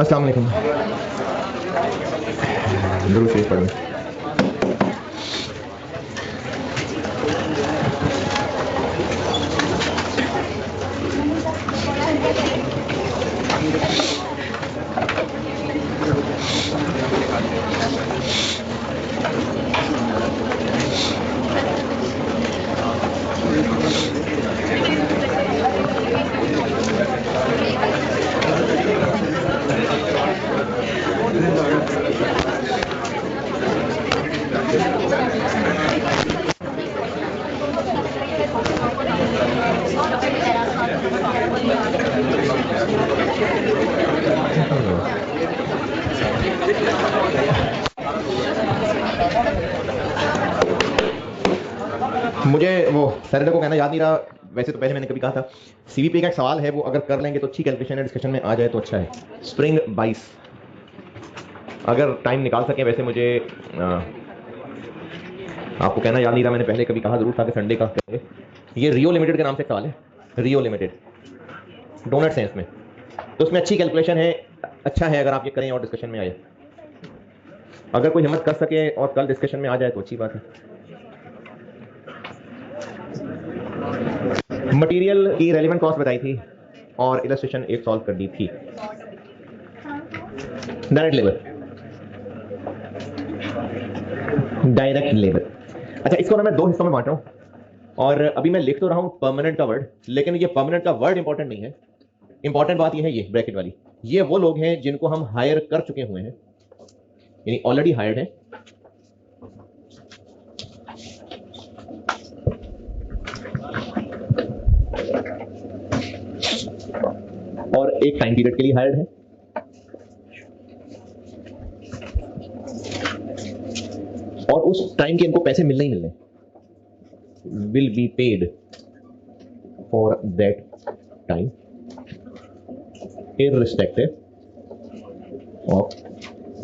अस्सलाम वालेकुम। दुरूद शरीफ पढ़ें। मुझे वो सैटरडे को कहना याद नहीं रहा, वैसे तो पहले मैंने कभी कहा था। सीवीपी का एक सवाल है, वो अगर कर लेंगे तो अच्छी कैलकुलेशन है, डिस्कशन में आ जाए तो अच्छा है। स्प्रिंग 22 अगर टाइम निकाल सकें। वैसे मुझे आपको कहना याद नहीं रहा, मैंने पहले कभी कहा जरूर था कि संडे का करें। ये रियो लिमिटेड के नाम से सवाल है। रियो लिमिटेड डोनट्स हैं इसमें, तो उसमें अच्छी कैलकुलेशन है। अच्छा है अगर आप ये करें और डिस्कशन में आए। अगर कोई हिम्मत कर सके और कल डिस्कशन में आ जाए तो अच्छी बात है। मटेरियल की रेलेवेंट कॉस्ट बताई थी और इलस्ट्रेशन एक सॉल्व कर दी थी। Direct labour, direct labour. अच्छा, इसको ना मैं दो हिस्सों में बांट रहा हूं, और अभी मैं लिख तो रहा हूं परमानेंट का वर्ड, लेकिन ये परमानेंट का वर्ड इंपॉर्टेंट नहीं है। इंपॉर्टेंट बात ये है, ये ब्रैकेट वाली, ये वो लोग हैं जिनको हम हायर कर चुके हुए हैं, यानी ऑलरेडी हायर्ड है। और एक टाइम पीरियड के लिए हायर्ड है, और उस टाइम के इनको पैसे मिलने ही मिलने, will be paid for that time irrespective of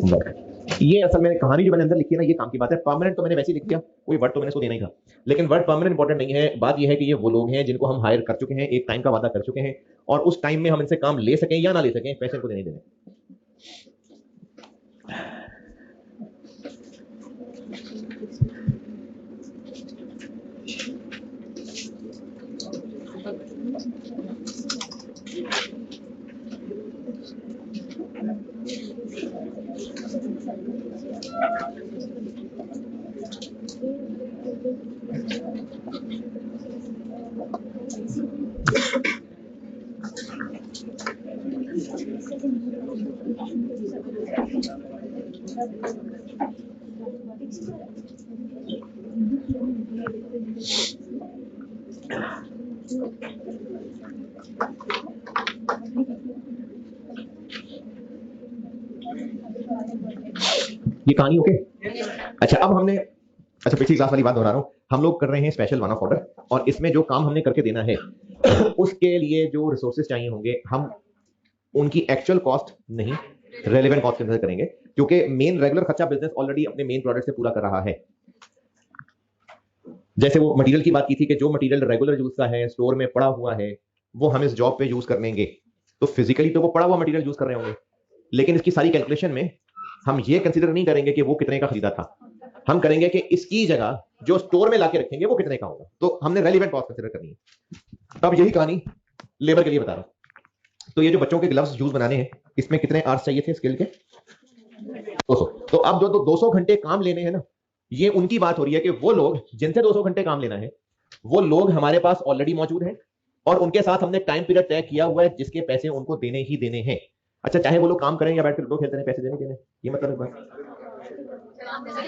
work. ये असल में कहानी जो मैंने अंदर लिखी है ना, ये काम की बात है। परमानेंट तो मैंने वैसे ही लिख दिया, कोई वर्ड तो मैंने इसको देना ही था, लेकिन वर्ड परमानेंट इंपॉर्टेंट नहीं है। बात ये है कि ये वो लोग हैं जिनको हम हायर कर चुके हैं, एक टाइम का वादा कर चुके हैं, और उस टाइम में हम इनसे काम ले सकें या ना ले सकें, पैसे इनको देने देने। ये कहानी ओके। अच्छा, अब हमने, अच्छा पिछली क्लास वाली बात दोहरा रहा हूं, हम लोग कर रहे हैं स्पेशल वन ऑफ ऑर्डर, और इसमें जो काम हमने करके देना है उसके लिए जो रिसोर्सेज चाहिए होंगे, हम उनकी एक्चुअल कॉस्ट नहीं, रेलेवेंट कॉस्ट के अंदर करेंगे, क्योंकि मेन रेगुलर खर्चा बिजनेस ऑलरेडी अपने मेन प्रोडक्ट से पूरा कर रहा है। जैसे वो मटेरियल की बात की थी कि जो मटेरियल रेगुलर यूज का है, स्टोर में पड़ा हुआ है, वो हम इस जॉब पे यूज कर लेंगे, तो फिजिकली तो वो पड़ा हुआ मटेरियल यूज कर रहे होंगे, लेकिन इसकी सारी कैलकुलेशन में हम ये कंसीडर नहीं करेंगे कि वो कितने का खरीदा था। हम करेंगे कि इसकी जगह जो स्टोर में लाके रखेंगे वो कितने का होगा, तो हमने रेलेवेंट कॉस्ट कंसीडर करनी है। अब यही कहानी लेबर के लिए बता रहा हूं। तो ये जो बच्चों के ग्लव्स यूज बनाने हैं, इसमें कितने आवर्स चाहिए थे स्किल के? 200। तो अब जो 200 घंटे काम लेने हैं ना, ये उनकी बात हो रही है कि वो लोग जिनसे 200 घंटे काम लेना है, वो लोग हमारे पास ऑलरेडी मौजूद हैं, और उनके साथ हमने टाइम पीरियड तय किया हुआ है जिसके पैसे उनको देने ही देने हैं। अच्छा, चाहे वो लोग काम करें या बैठ कर लूडो खेलते हैं, पैसे देने देने, ये मतलब एक बात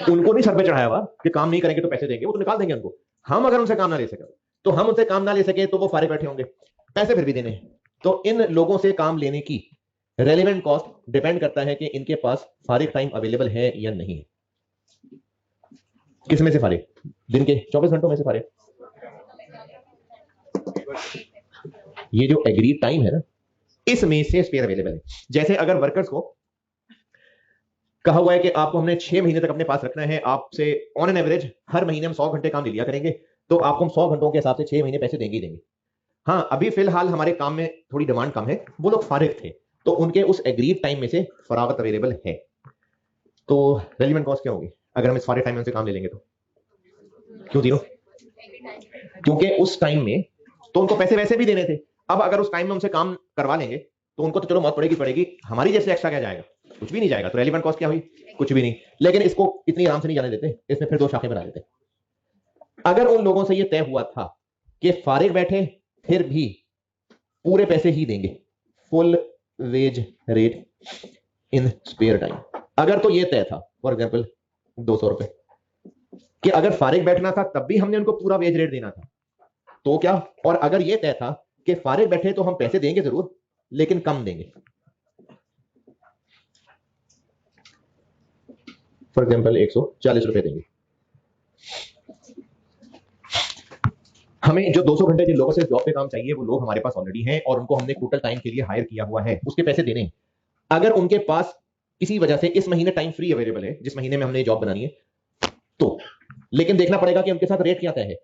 उनको नहीं सर पे चढ़ाया हुआ कि काम नहीं करेंगे तो पैसे देंगे, वो तो निकाल देंगे उनको। हम अगर उनसे काम ना ले सके, तो हम उनसे काम ना ले सके तो वो फारे बैठे होंगे, पैसे फिर भी देने हैं। तो इन लोगों से काम लेने की रेलेवेंट कॉस्ट डिपेंड करता है कि इनके पास फारिग टाइम अवेलेबल है या नहीं। किस में से फारिग? दिन के 24 घंटों में से फारिग। ये जो एग्रीड टाइम है ना, इसमें से स्पेयर अवेलेबल है। जैसे अगर वर्कर्स को कहा हुआ है कि आपको हमने 6 महीने तक अपने पास रखना है, आपसे ऑन एन एवरेज हर महीने हम 100 घंटे काम ले लिया करेंगे, तो आपको हम 100 घंटों के हिसाब से 6 महीने पैसे देंगे ही देंगे। हाँ, अभी फिलहाल हमारे काम में थोड़ी डिमांड कम है, वो लोग फारिग थे, तो उनके उस एग्रीड टाइम में से फरागत अवेलेबल है। तो रेलिवेंट कॉस्ट क्या होगी अगर हम इस सारे टाइम में उनसे काम ले लेंगे तो? क्यों 0? क्योंकि उस टाइम में तो उनको पैसे वैसे भी देने थे। अब अगर उस टाइम में उनसे काम करवा लेंगे तो उनको तो चलो मौत पड़ेगी, हमारी जैसे एक्स्ट्रा क्या जाएगा? कुछ भी नहीं जाएगा। तो रेलिवेंट कॉस्ट क्या हुई? कुछ भी नहीं। लेकिन इसको इतनी आराम से नहीं जाने देते, इसमें फिर 2 शाखें बना देते। अगर उन लोगों से यह तय हुआ था कि फारिग बैठे फिर भी पूरे पैसे ही देंगे, full wage rate in spare time, अगर तो यह तय था फॉर एग्जाम्पल 200 रुपए कि अगर फारिग बैठना था तब भी हमने उनको पूरा वेज रेट देना था, तो क्या? और अगर यह तय था कि फारिग बैठे तो हम पैसे देंगे जरूर लेकिन कम देंगे, फॉर एग्जाम्पल 140 रुपए देंगे। हमें जो 200 घंटे जिन लोगों से जॉब पे काम चाहिए वो लोग हमारे पास ऑलरेडी हैं और उनको हमने टोटल टाइम के लिए हायर किया हुआ है, उसके पैसे देने हैं। अगर उनके पास किसी वजह से इस महीने टाइम फ्री अवेलेबल है, जिस महीने में हमने जॉब बनानी है, तो लेकिन देखना पड़ेगा कि उनके साथ रेट क्या तय है।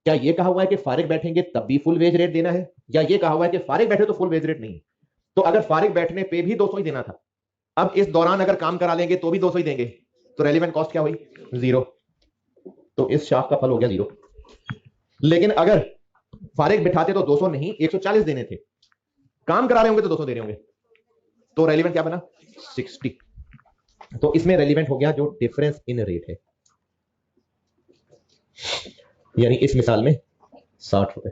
क्या ये कहा हुआ है कि फारिग बैठेंगे तब भी फुल वेज रेट देना है, या ये कहा हुआ है कि फारिग बैठे तो फुल वेज रेट नहीं है? तो अगर फारिग बैठने पे भी 200 ही देना था, अब इस दौरान अगर काम करा लेंगे तो भी 200 ही देंगे, तो रेलिवेंट कॉस्ट क्या हुई? 0। तो इस शाख का फल हो गया 0। लेकिन अगर फारिग बिठाते तो 200 नहीं 140 देने थे, काम करा रहे होंगे तो 200 दे रहे होंगे, तो रेलिवेंट क्या बना? 60। तो इसमें रेलिवेंट हो गया जो डिफरेंस इन रेट है, यानी इस मिसाल में 60 रुपए।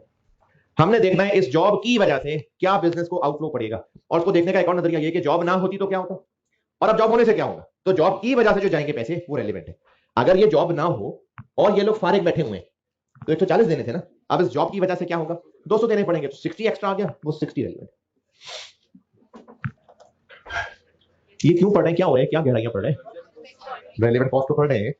हमने देखना है इस जॉब की वजह से क्या बिजनेस को आउटफ्लो पड़ेगा, और उसको देखने का एक और नजरिया ये कि जॉब ना होती तो क्या होता, और अब जॉब होने से क्या होगा। तो जॉब की वजह से जो जाएंगे पैसे वो रेलिवेंट है। अगर ये जॉब ना हो और ये लोग फारिग बैठे हुए हैं तो 140 देने थे ना, अब इस जॉब की वजह से क्या होगा? 200 देने पड़ेंगे, तो 60 एक्स्ट्रा आ गया, वो 60 रेलिवेंट। ये क्यों पढ़ रहे हैं, क्या हो रहा है, क्या गहराइयां पढ़ रहे हैं? रेलिवेंट कॉस्ट को पढ़ रहे हैं।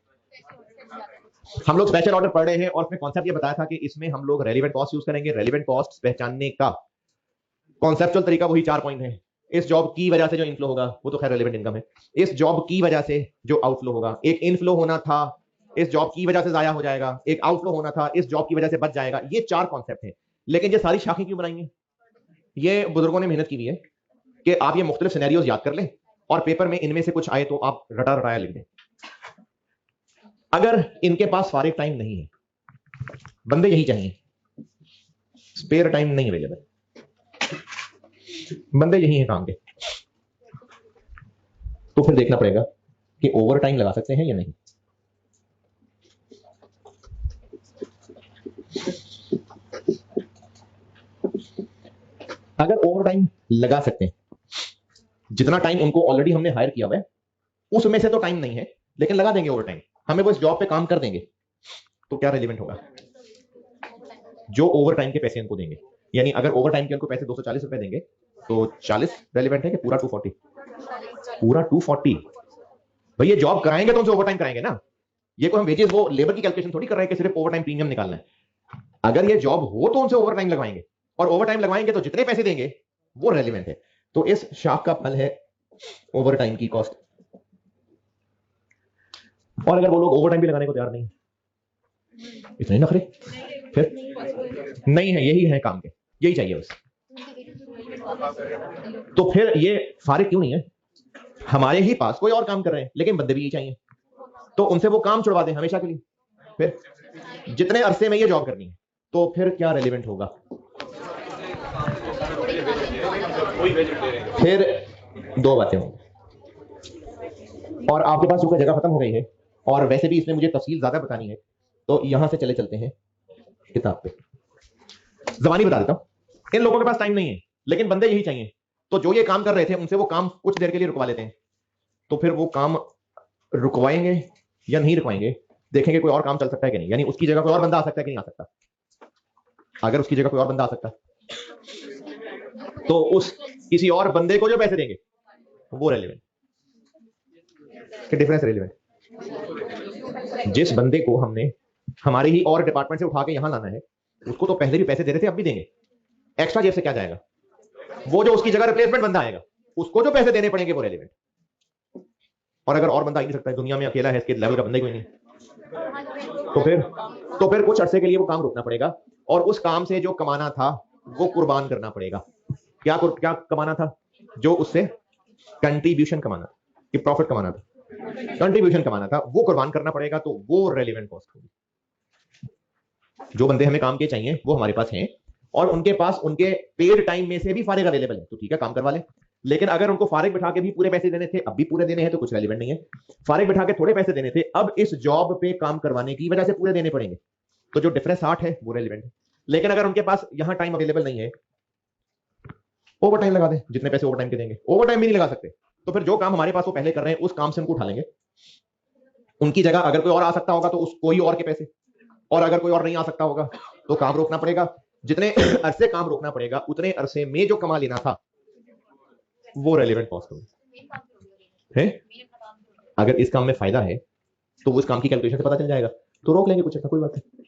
हम लोग स्पेशल ऑर्डर पढ़ रहे हैं और उसमें कॉन्सेप्ट ये बताया था कि इसमें हम लोग रेलिवेंट कॉस्ट यूज करेंगे। रेलिवेंट कॉस्ट पहचानने का कॉन्सेप्चुअल तरीका वही 4 पॉइंट है। इस जॉब की वजह से जो इनफ्लो होगा वो तो खैर रेलिवेंट इनकम है, इस जॉब की वजह से जो आउटफ्लो होगा, एक इनफ्लो होना था इस जॉब की वजह से जाया हो जाएगा, एक आउटफ्लो होना था इस जॉब की वजह से बच जाएगा। ये 4 कॉन्सेप्ट हैं। लेकिन ये सारी शाखें क्यों बनाई हैं? ये बुजुर्गों ने मेहनत की हुई है कि आप ये मुख्तलिफ सिनेरियोज याद कर लें और पेपर में इनमें से कुछ आए तो आप रटा रटाया लिख दें। अगर इनके पास फारिग टाइम नहीं है, बंदे यही चाहिए, स्पेयर टाइम नहीं अवेलेबल, बंदे यही हैं काम के, तो फिर देखना पड़ेगा कि ओवर टाइम लगा सकते हैं या नहीं। अगर ओवर टाइम लगा सकते हैं, जितना टाइम उनको ऑलरेडी हमने हायर किया हुआ है उसमें से तो टाइम नहीं है लेकिन लगा देंगे ओवर टाइम, हमें वो इस जॉब पे काम कर देंगे, तो क्या रेलिवेंट होगा? जो ओवर टाइम के पैसे उनको देंगे, यानी अगर ओवर टाइम के उनको पैसे 240 रुपए देंगे तो 40 रेलिवेंट है कि पूरा 240? पूरा 240। भाई ये जॉब कराएंगे तो उनसे ओवर टाइम कराएंगे ना, ये कोई हम वेजेस वो लेबर की कैलकुलेशन थोड़ी कर रहे हैं कि सिर्फ ओवर टाइम प्रीमियम निकालना है। अगर ये जॉब हो तो उनसे ओवर टाइम लगवाएंगे, और ओवर टाइम लगवाएंगे तो जितने पैसे देंगे वो रेलिवेंट है। तो इस शाख का फल है ओवर टाइम की कॉस्ट। और अगर वो लोग ओवर टाइम भी लगाने को तैयार नहीं, इतने नखरे, फिर नहीं है, यही है काम के, यही चाहिए बस। तो फिर ये फारिग क्यों नहीं है? हमारे ही पास कोई और काम कर रहे हैं लेकिन बंदे भी यही चाहिए, तो उनसे वो काम छुड़वा दें हमेशा के लिए, फिर जितने अरसे में ये जॉब करनी है, तो फिर क्या रेलिवेंट होगा? फिर 2 बातें होंगी। और आपके पास चूंकि जगह खत्म हो गई है और वैसे भी इसमें मुझे तफसील ज्यादा बतानी है, तो यहां से चलते हैं किताब पे। जबानी बता देता हूं, इन लोगों के पास टाइम नहीं है लेकिन बंदे यही चाहिए, तो जो ये काम कर रहे थे उनसे वो काम कुछ देर के लिए रुकवा लेते हैं, तो फिर वो काम रुकवाएंगे या नहीं रुकवाएंगे, देखेंगे कोई और काम चल सकता है कि नहीं, यानी उसकी जगह कोई और बंदा आ सकता है कि नहीं आ सकता। अगर उसकी जगह कोई और बंदा आ सकता है तो उस किसी और बंदे को जो पैसे देंगे वो रेलिवेंट, डिफरेंस रेलिवेंट। जिस बंदे को हमने हमारे ही और डिपार्टमेंट से उठा के यहां लाना है उसको तो पहले भी पैसे दे रहे थे, अब भी देंगे, एक्स्ट्रा जेब से क्या जाएगा? वो जो उसकी जगह रिप्लेसमेंट बंदा आएगा उसको जो पैसे देने पड़ेंगे वो रेलिवेंट। और अगर और बंदा आ ही नहीं सकता है, दुनिया में अकेला है, इसके लेवल का बंदा ही कोई नहीं, तो फिर कुछ अरसे के लिए वो काम रोकना पड़ेगा और उस काम से जो कमाना था वो कुर्बान करना पड़ेगा। क्या कमाना था? जो उससे कंट्रीब्यूशन कमाना था, कि प्रॉफिट कमाना था, कंट्रीब्यूशन कमाना था, वो कुर्बान करना पड़ेगा, तो वो रेलिवेंट कॉस्ट होगी। जो बंदे हमें काम के चाहिए वो हमारे पास हैं, और उनके पास उनके पेड टाइम में से भी फारिग अवेलेबल है, तो ठीक है काम करवा ले। लेकिन अगर उनको फारिग बिठा के भी पूरे पैसे देने थे, अब भी पूरे देने हैं, तो कुछ रेलिवेंट नहीं है। फारिग बिठा के थोड़े पैसे देने थे, अब इस जॉब पे काम करवाने की वजह से पूरे देने पड़ेंगे, तो जो डिफरेंस 60 है वो रेलिवेंट है। लेकिन अगर उनके पास यहां टाइम अवेलेबल नहीं है, ओवर टाइम लगा दे, जितने पैसे ओवर टाइम के देंगे, ओवर टाइम भी नहीं लगा सकते, तो फिर जो काम हमारे पास वो पहले कर रहे हैं उस काम से उनको उठा लेंगे। उनकी जगह अगर कोई और आ सकता होगा तो उस कोई और के पैसे, और अगर कोई और नहीं आ सकता होगा तो काम रोकना पड़ेगा। जितने अरसे काम रोकना पड़ेगा उतने अरसे में जो कमा लेना था वो रेलिवेंट कॉस्ट होगी है। अगर इस काम में फायदा है तो वो इस काम की कैलकुलेशन से पता चल जाएगा, तो रोक लेंगे, कुछ ऐसा कोई बात नहीं।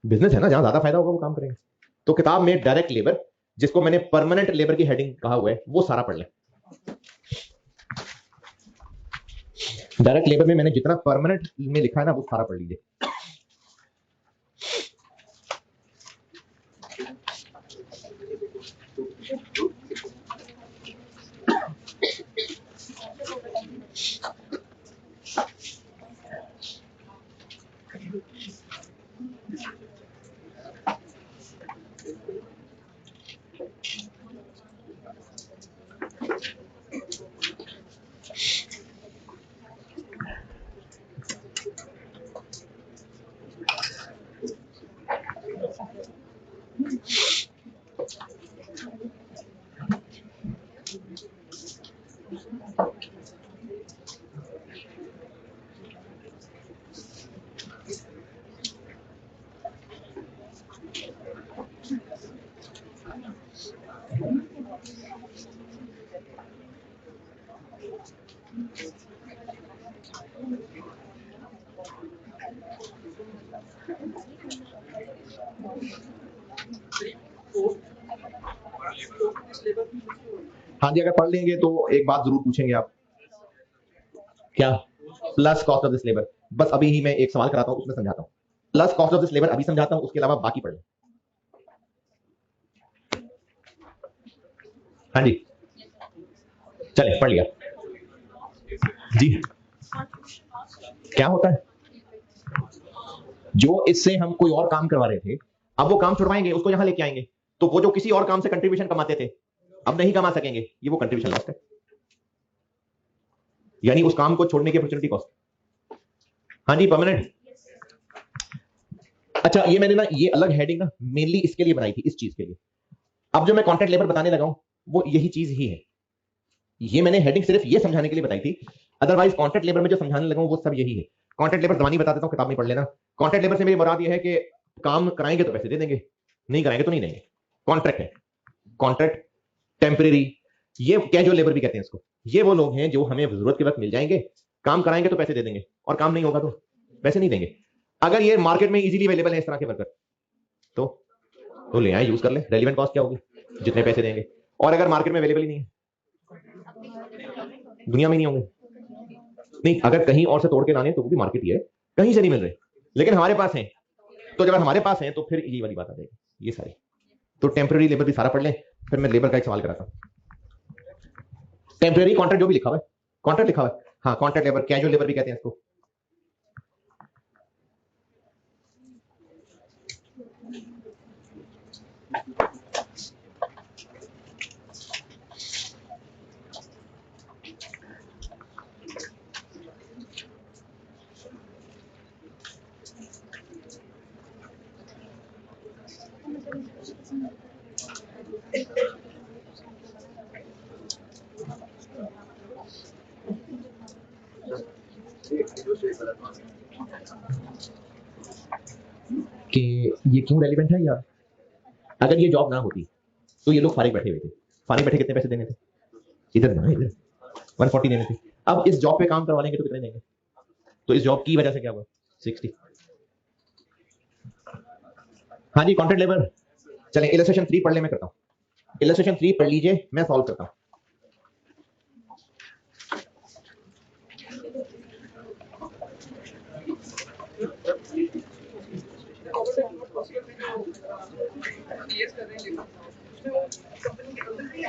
बिजनेस है ना, जहां ज्यादा फायदा होगा वो काम करेंगे। तो किताब में डायरेक्ट लेबर, जिसको मैंने परमानेंट लेबर की हेडिंग कहा हुआ है, वो सारा पढ़ लें। डायरेक्ट लेबर में मैंने जितना परमानेंट में लिखा है ना वो सारा पढ़ लीजिए। हाँ जी, अगर पढ़ लेंगे तो एक बात जरूर पूछेंगे आप, क्या? Plus cost of this labour. बस अभी ही मैं एक सवाल कराता हूं, उसमें समझाता हूं। Plus cost of this labour अभी समझाता हूं, उसके अलावा बाकी पढ़ लें। हाँ जी, चले पढ़ लिया जी। क्या होता है, जो इससे हम कोई और काम करवा रहे थे, अब वो काम छुड़वाएंगे, उसको यहां लेके आएंगे, तो वो जो किसी और काम से कंट्रीब्यूशन कमाते थे अब नहीं कमा सकेंगे, ये वो कंट्रीब्यूशन लॉस्ट है, यानी उस काम को छोड़ने की अपॉर्चुनिटी कॉस्ट। हाँ जी, परमानेंट। अच्छा, ये मैंने ना ये अलग हेडिंग ना मेनली इसके लिए बनाई थी, इस चीज के लिए। अब जो मैं कॉन्ट्रैक्ट लेबर बताने लगा हूं वो यही चीज ही है। ये मैंने हेडिंग सिर्फ ये समझाने के लिए बताई थी, अदरवाइज कॉन्ट्रैक्ट लेबर में जो समझाने लगा हूं वो सब यही है। कॉन्ट्रैक्ट लेबर जबानी बता देता हूं, किताब में पढ़ लेना। कॉन्ट्रैक्ट लेबर से मेरी मुराद ये है कि काम कराएंगे तो पैसे दे देंगे, नहीं कराएंगे तो नहीं देंगे। कॉन्ट्रैक्ट है, कॉन्ट्रैक्ट टेम्परेरी, ये कैजुअल लेबर भी कहते हैं इसको। ये वो लोग हैं जो हमें जरूरत के वक्त मिल जाएंगे, काम कराएंगे तो पैसे दे देंगे, और काम नहीं होगा तो पैसे नहीं देंगे। अगर ये मार्केट में इजीली अवेलेबल है इस तरह के वर्कर, तो ले आए, यूज कर ले। रेलिवेंट कॉस्ट क्या होगी, जितने पैसे देंगे। और अगर मार्केट में अवेलेबल ही नहीं है, दुनिया में नहीं होंगे, नहीं, अगर कहीं और से तोड़ के लाने तो वो भी मार्केट ही है, कहीं से नहीं मिल रहे, लेकिन हमारे पास है, तो जब हमारे पास है तो फिर ये वाली बात आ जाएगी, ये सारी। तो टेम्पररी लेबर भी सारा पढ़ लें, फिर मैं लेबर का एक सवाल कराता हूं। टेम्पररी कॉन्ट्रैक्ट जो भी लिखा हुआ है, कॉन्ट्रैक्ट लिखा हुआ है, हाँ, कॉन्ट्रैक्ट लेबर, कैजुअल लेबर भी कहते हैं इसको। कि ये क्यों रेलिवेंट है यार, अगर ये जॉब ना होती तो ये लोग फारिग बैठे हुए थे। फारिग बैठे कितने पैसे देने थे, इधर ना, इधर 140 देने थे। अब इस जॉब पे काम करवा लेंगे तो कितने देंगे, तो इस जॉब की वजह से क्या हुआ, 60। हाँ जी, कॉन्ट्रैक्ट लेबर। चलें इलस्ट्रेशन 3 पढ़ ले, मैं करता हूं। इलस्ट्रेशन 3 पढ़ लीजिए, मैं सॉल्व करता हूं।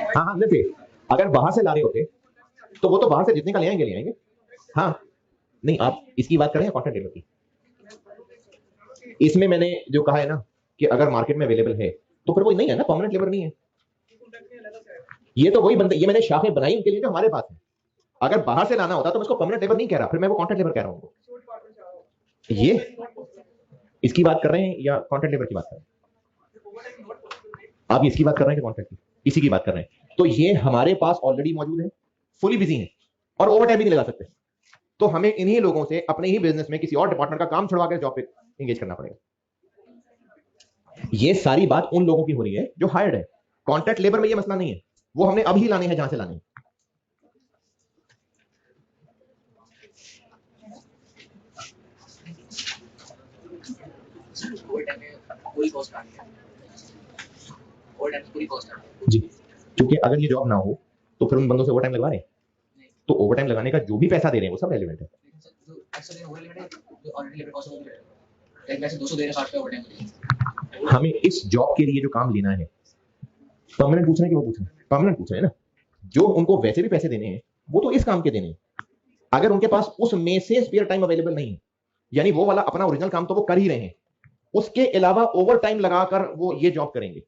हाँ हाँ, देखिए अगर बाहर से ला रहे होते तो वो तो बाहर से जितने का ले आएंगे। हाँ, नहीं आप इसकी बात करें कॉन्ट्रैक्ट लेबर की। इसमें मैंने जो कहा है ना कि अगर मार्केट में अवेलेबल है तो फिर वो नहीं है ना, परमानेंट लेबर नहीं है। ये तो वही बंदे, ये मैंने शाखें बनाई उनके लिए जो हमारे पास है। अगर बाहर से लाना होता तो मैं उसको परमानेंट लेबर नहीं कह रहा, फिर मैं वो कॉन्ट्रैक्ट लेबर कह रहा हूँ। ये इसकी बात कर रहे हैं या कॉन्ट्रैक्ट लेबर की बात कर रहे हैं? आप इसकी बात कर रहे हैं कि कॉन्ट्रैक्ट की? इसी की बात कर रहे हैं। तो ये हमारे पास ऑलरेडी मौजूद है, फुली बिजी है और ओवर टाइम भी नहीं लगा सकते। तो हमें इन्हीं लोगों से अपने ही बिजनेस में किसी और डिपार्टमेंट का काम छुड़वा के जॉब पे एंगेज करना पड़ेगा। ये सारी बात उन लोगों की हो रही है जो हायर्ड है। कॉन्ट्रैक्ट लेबर में ये मसला नहीं है, वो हमने अभी लाने हैं जहां से लाने हैं। जी, क्योंकि अगर ये जॉब ना हो तो फिर उन बंदों से ओवर टाइम लगवा रहे हैं, तो ओवर टाइम लगाने का जो भी पैसा दे रहे हैं वो सब रेलिवेंट है। हमें इस जॉब के लिए जो काम लेना है, परमानेंट पूछ रहे हैं कि वो पूछ रहे हैं? परमानेंट पूछ रहे हैं ना। जो उनको वैसे भी पैसे देने हैं वो तो इस काम के देने हैं। अगर उनके पास उसमें से स्पेयर टाइम अवेलेबल नहीं है, यानी वो वाला अपना ओरिजिनल काम तो वो कर ही रहे हैं, उसके अलावा ओवर टाइम लगाकर वो ये जॉब करेंगे,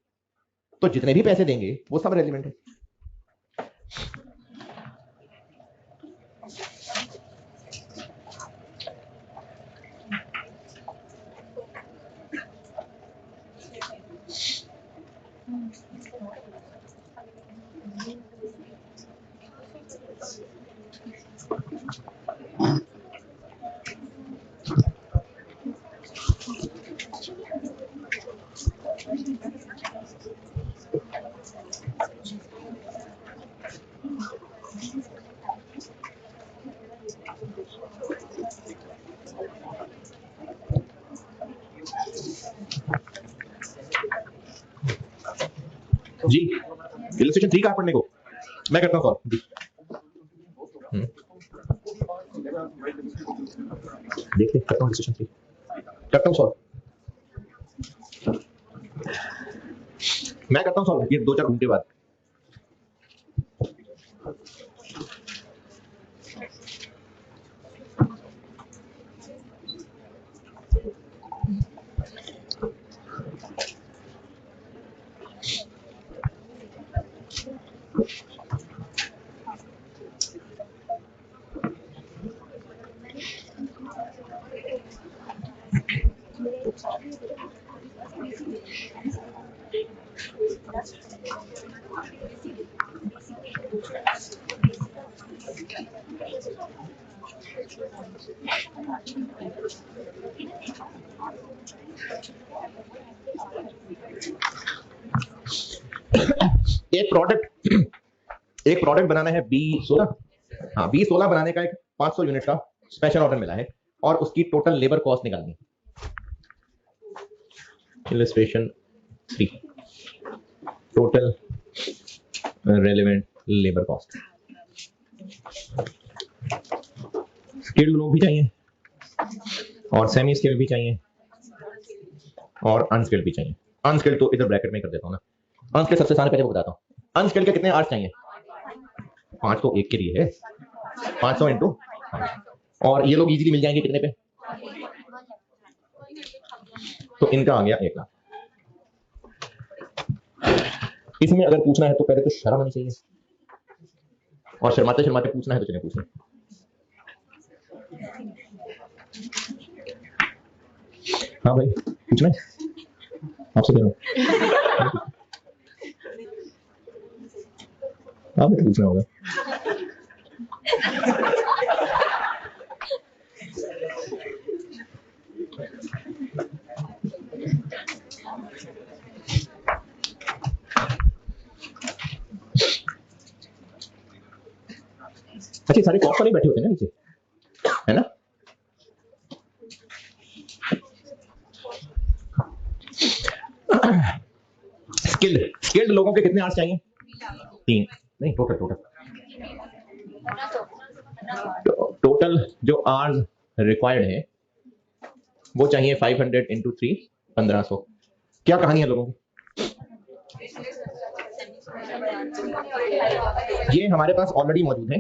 तो जितने भी पैसे देंगे वो सब रेलिवेंट है। जी, इलस्ट्रेशन 3 कहा पढ़ने को? मैं करता हूँ सॉल्व। देखते करता हूँ इलस्ट्रेशन 3, करता हूँ सॉल्व। मैं करता हूँ सॉल्व ये 2-4 घंटे बाद। एक प्रोडक्ट बनाना है B16, हाँ B16 बनाने का एक 500 यूनिट का स्पेशल ऑर्डर मिला है और उसकी टोटल लेबर कॉस्ट निकालनी। Illustration 3, total relevant labour cost. Skilled लोग भी चाहिए और सेमी स्किल्ड भी चाहिए और अनस्किल्ड भी चाहिए। अनस्किल्ड तो इधर ब्रैकेट में कर देता हूँ ना। अनस्किल्ड सबसे सारे पहले वो बताता हूँ। अनस्किल्ड के कितने आवर्स चाहिए? 5 तो एक के लिए है, 500 इंटू, और ये लोग इजीली मिल जाएंगे कितने पे? तो इनका आ गया 1 लाख। इसमें अगर पूछना है तो पहले तो शर्म आनी चाहिए, और शर्माते शर्माते पूछना है तो चलिए पूछ लें। हाँ भाई पूछना है आपसे, कह रहा हूँ आपने तो पूछना होगा। अच्छा सारे कॉस्ट वाले बैठे होते हैं ना नीचे, है ना? स्किल्ड लोगों के कितने आवर्स चाहिए? 3 नहीं, टोटल जो आवर्स रिक्वायर्ड है वो चाहिए 500 इंटू 3, 1500। क्या कहानी है लोगों की? ये हमारे पास ऑलरेडी मौजूद है।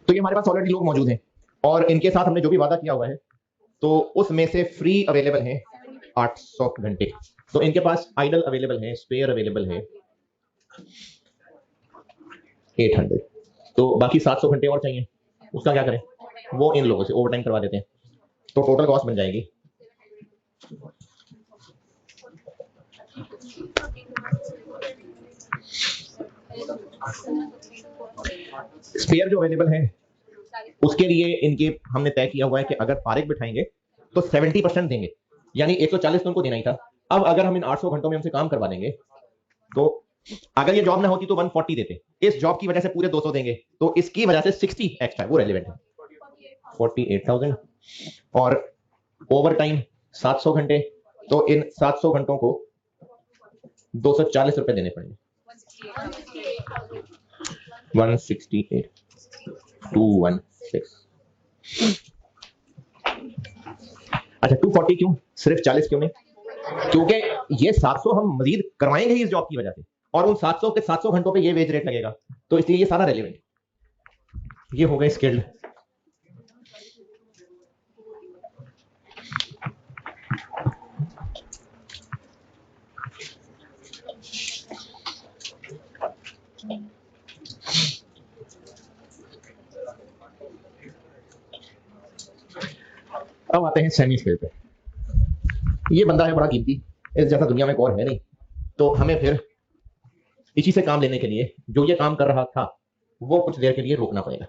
तो ये हमारे पास ऑलरेडी लोग मौजूद हैं और इनके साथ हमने जो भी वादा किया हुआ है तो उसमें से फ्री अवेलेबल है 800 घंटे। तो इनके पास आइडल अवेलेबल है, स्पेयर अवेलेबल है 800। तो बाकी 700 घंटे और चाहिए, उसका क्या करें? वो इन लोगों से ओवरटाइम करवा देते हैं। तो टोटल कॉस्ट बन जाएगी स्पेयर जो अवेलेबल है उसके लिए इनके हमने तय किया हुआ है कि अगर फारिग बिठाएंगे तो 70% देंगे, यानी 140 तो उनको देना ही था। अब अगर हम इन 800 घंटों में हमसे काम करवा देंगे तो अगर ये जॉब ना होती तो 140 देते, इस जॉब की वजह से पूरे 200 देंगे, तो इसकी वजह से 60 एक्स्ट्रा वो रेलेवेंट है 48,000 और ओवर टाइम 700 घंटे। तो इन 700 घंटों को 240 रुपए देने पड़ेंगे 168 216। अच्छा 240 क्यों, सिर्फ 40 क्यों नहीं? क्योंकि ये 700 हम मजीद करवाएंगे ही इस जॉब की वजह से और उन 700 के 700 घंटों पे ये वेज रेट लगेगा, तो इसलिए ये सारा रेलेवेंट। ये हो गए स्किल्ड। अब आते हैं सेमी स्किल पे। ये बंदा है बड़ा कीमती, इस जैसा दुनिया में और है नहीं, तो हमें फिर इसी से काम लेने के लिए जो ये काम कर रहा था वो कुछ देर के लिए रोकना पड़ेगा।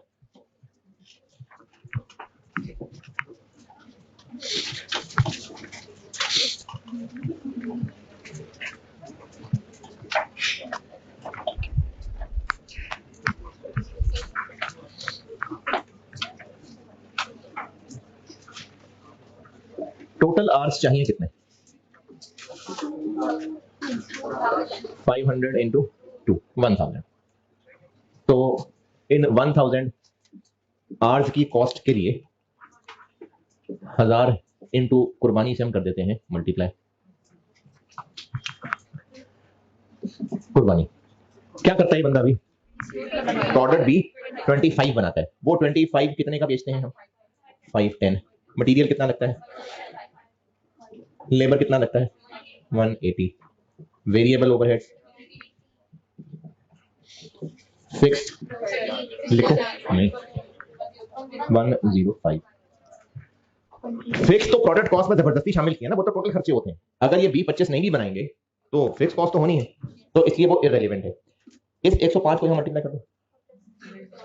टोटल आवर्स चाहिए कितने? 500 इंटू 2 1000। तो इन 1000 आवर्स की कॉस्ट के लिए 1000 इंटू कुर्बानी से हम कर देते हैं मल्टीप्लाई। कुर्बानी क्या करता है बंदा? भी प्रोडक्ट भी 25 बनाता है, वो 25 कितने का बेचते हैं हम? 510। मटेरियल कितना लगता है? लेबर कितना लगता है? 180। वेरिएबल ओवरहेड फिक्स लिखो नहीं 105। फिक्स तो प्रोडक्ट कॉस्ट में जबरदस्ती शामिल किया ना, वो तो टोटल खर्चे होते हैं। अगर ये 20-25 नहीं भी बनाएंगे तो फिक्स कॉस्ट तो होनी है, तो इसलिए वो इररिलेवेंट है। इस 105 को हम मल्टीप्लाई कर दो।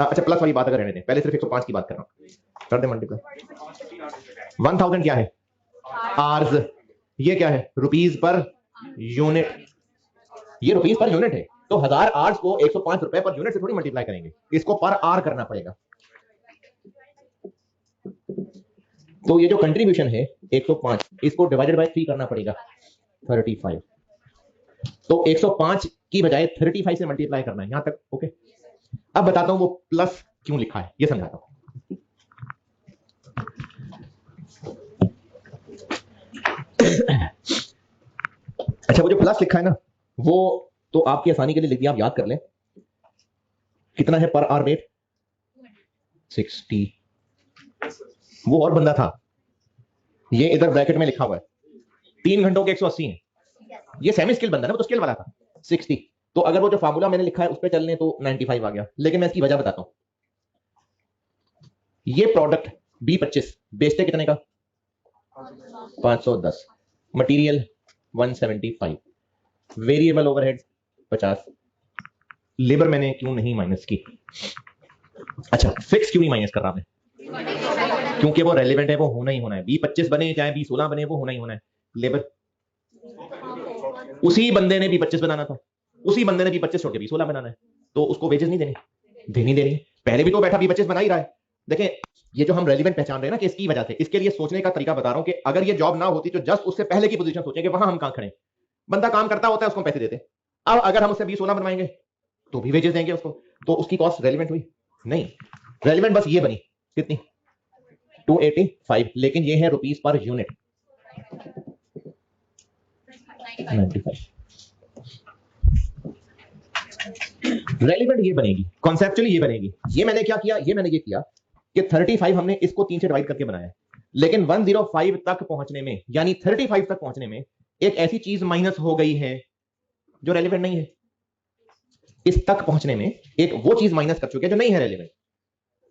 अच्छा प्लस वाली बात अगर रहने दें, पहले सिर्फ 105 की बात कर रहा हूं, कर दे मल्टीप्लाई। 1000 क्या है? आर्स। ये क्या है? Rupees per unit. ये रुपीज पर यूनिट है, तो 1000 आर्स को 105 रुपए पर यूनिट से थोड़ी मल्टीप्लाई करेंगे, इसको पर आर करना पड़ेगा। तो ये जो कंट्रीब्यूशन है 105, इसको डिवाइडेड बाय 3 करना पड़ेगा 35। तो 105 की बजाय 35 से मल्टीप्लाई करना है, यहां तक ओके। अब बताता हूं वो प्लस क्यों लिखा है, ये समझाता हूं। अच्छा वो जो प्लस लिखा है ना, वो तो आपकी आसानी के लिए लिख दिया, आप याद कर लें। कितना है पर आवर रेट? 60। वो और बंदा था, ये इधर ब्रैकेट में लिखा हुआ है 3 घंटों के 180 है। ये सेमी स्किल बंदा है, वो तो स्किल वाला था 60। तो अगर वो जो फार्मूला मैंने लिखा है उस पर चलने तो 95 आ गया, लेकिन मैं इसकी वजह बताता हूं। ये प्रोडक्ट B25 बेचते कितने का? 510। मटेरियल 175। Variable overhead 50। लेबर मैंने क्यों नहीं माइनस की? अच्छा फिक्स क्यों नहीं माइनस कर रहा मैं? क्योंकि वो रेलेवेंट है, वो होना ही होना है। B25 बने चाहे B16 बने, वो होना ही होना है। लेबर उसी बंदे ने B25 बनाना था, उसी बंदे ने B25 छोड़ के B16 बनाना है, तो उसको वेजेस नहीं देनी देनी। पहले भी तो बैठा B25 बना ही रहा है। देखें, ये जो हम रेलिवेंट पहचान रहे हैं ना कि इसकी वजह से, इसके लिए सोचने का तरीका बता रहा हूं कि अगर ये जॉब ना होती तो जस्ट उससे पहले की पोजीशन सोचें कि वहां हम कहां खड़े। बंदा काम करता होता है, उसको पैसे देते। अब अगर हम उससे B16 बनवाएंगे तो भी वेजेस देंगे उसको, तो उसकी कॉस्ट रेलिवेंट हुई नहीं। रेलिवेंट बस ये बनी, कितनी? 285, लेकिन ये है रुपीस पर यूनिट 95। रेलिवेंट ये बनेगी, कॉन्सेप्चुअली ये बनेगी। ये मैंने क्या किया, ये मैंने ये किया कि 35 हमने इसको 3 से डिवाइड करके बनाया, लेकिन 105 तक पहुंचने में, यानी 35 तक पहुंचने में एक ऐसी चीज माइनस हो गई है जो रेलिवेंट नहीं है। इस तक पहुंचने में एक वो चीज माइनस कर चुके हैं जो नहीं है रेलिवेंट,